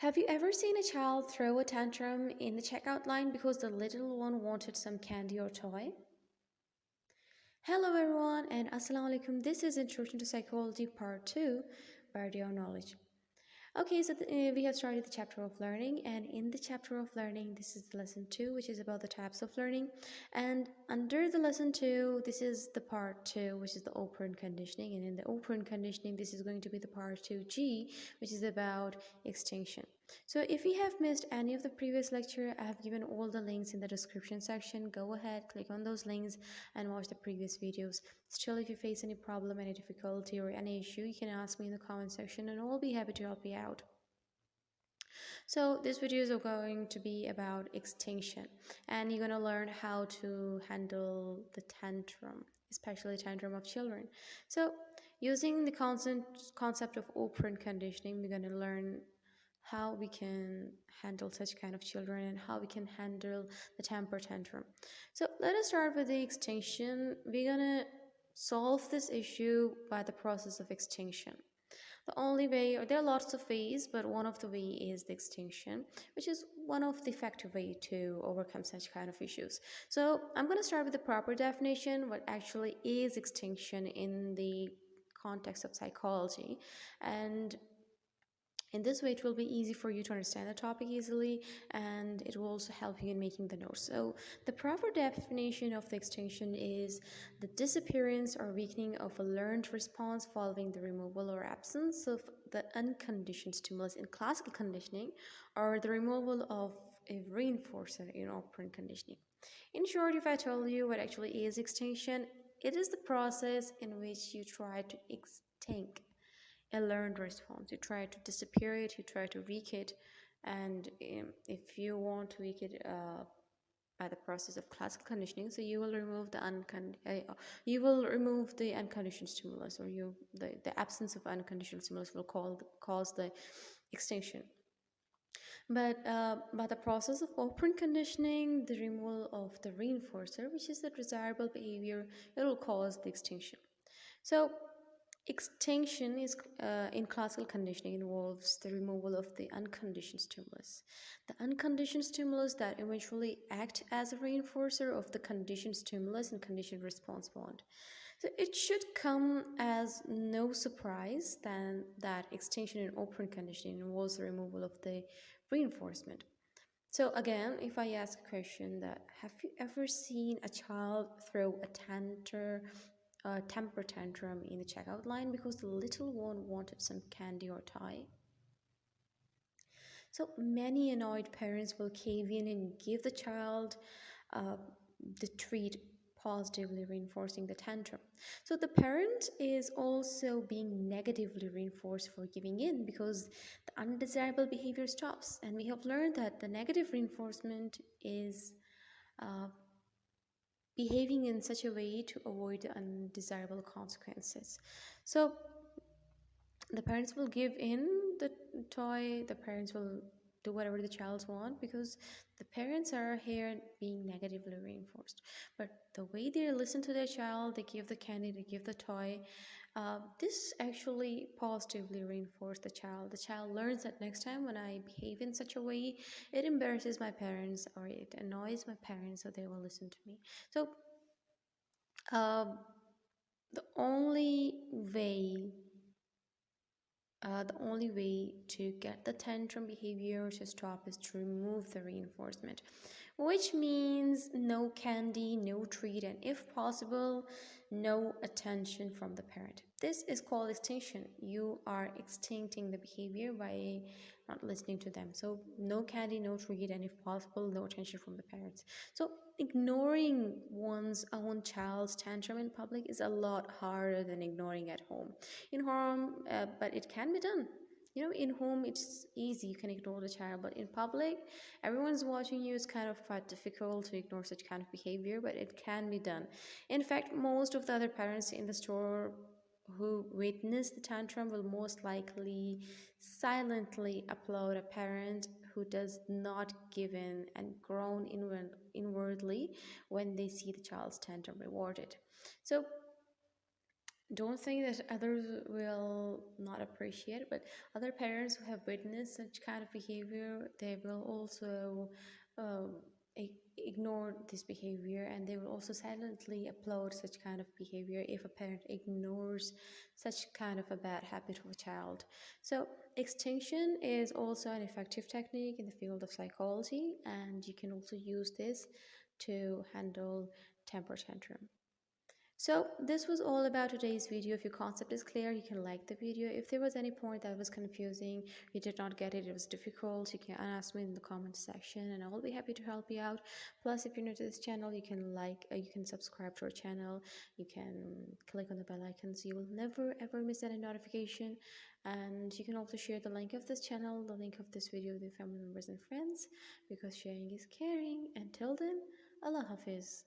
Have you ever seen a child throw a tantrum in the checkout line because the little one wanted some candy or toy? Hello everyone and Assalamu alaikum. This is Introduction to Psychology Part 2 by Your Knowledge. Okay, so we have started the chapter of learning, and in the chapter of learning, this is the lesson 2, which is about the types of learning. And under the lesson 2, this is the part 2, which is the operant conditioning. And in the operant conditioning, this is going to be the part 2G, which is about extinction. So if you have missed any of the previous lecture, I have given all the links in the description section. Go ahead, click on those links and watch the previous videos. Still, if you face any problem, any difficulty, or any issue, you can ask me in the comment section and I'll be happy to help you out. So this video is going to be about extinction, and you're going to learn how to handle the tantrum, especially tantrum of children. So using the concept of operant conditioning, we're going to learn how we can handle such kind of children and how we can handle the temper tantrum. So let us start with the extinction. We're gonna solve this issue by the process of extinction. The only way, or there are lots of ways, but one of the way is the extinction, which is one of the effective way to overcome such kind of issues. So I'm going to start with the proper definition, what actually is extinction in the context of psychology. And in this way, it will be easy for you to understand the topic easily, and it will also help you in making the notes. So the proper definition of the extinction is the disappearance or weakening of a learned response following the removal or absence of the unconditioned stimulus in classical conditioning, or the removal of a reinforcer in operant conditioning. In short, if I tell you what actually is extinction, it is the process in which you try to extinct a learned response. You try to disappear it, you try to weaken it, and if you want to weaken it by the process of classical conditioning, so you will remove the unconditioned stimulus, or the absence of unconditional stimulus will cause the extinction. But by the process of operant conditioning, the removal of the reinforcer, which is the desirable behavior, it will cause the extinction. So extinction is in classical conditioning involves the removal of the unconditioned stimulus. The unconditioned stimulus that eventually act as a reinforcer of the conditioned stimulus and conditioned response bond. So it should come as no surprise then that extinction in operant conditioning involves the removal of the reinforcement. So again, if I ask a question that have you ever seen a child throw a temper tantrum in the checkout line because the little one wanted some candy or toy? So many annoyed parents will cave in and give the child uh, the treat, positively reinforcing the tantrum. So the parent is also being negatively reinforced for giving in because the undesirable behavior stops. And we have learned that the negative reinforcement is uh, behaving in such a way to avoid the undesirable consequences. So the parents will give in the toy, the parents will do whatever the child want because the parents are here being negatively reinforced. But the way they listen to their child, they give the candy, they give the toy, this actually positively reinforces the child. The child learns that next time when I behave in such a way, it embarrasses my parents or it annoys my parents, so they will listen to me. So um, the only way the only way to get the tantrum behavior to stop is to remove the reinforcement, which means no candy, no treat, and if possible, no attention from the parent. This is called extinction. You are extincting the behavior by not listening to them. So no candy, no treat, and if possible, no attention from the parents. So ignoring one's own child's tantrum in public is a lot harder than ignoring at home. In home, but it can be done. In home it's easy, you can ignore the child, but in public everyone's watching you. It's kind of quite difficult to ignore such kind of behavior, but it can be done. In fact, most of the other parents in the store who witness the tantrum will most likely silently applaud a parent who does not give in and groan inwardly when they see the child's tantrum rewarded. So Don't think that others will not appreciate, but other parents who have witnessed such kind of behavior, they will also um, ignore this behavior, and they will also silently applaud such kind of behavior if a parent ignores such kind of a bad habit of a child. So extinction is also an effective technique in the field of psychology, and you can also use this to handle temper tantrum. So this was all about today's video. If your concept is clear, you can like the video. If there was any point that was confusing, you did not get it, it was difficult, you can ask me in the comment section and I will be happy to help you out. Plus, if you're new to this channel, you can subscribe to our channel, you can click on the bell icon so you will never ever miss any notification. And you can also share the link of this channel, the link of this video with your family members and friends, because sharing is caring. Until then, Allah Hafiz.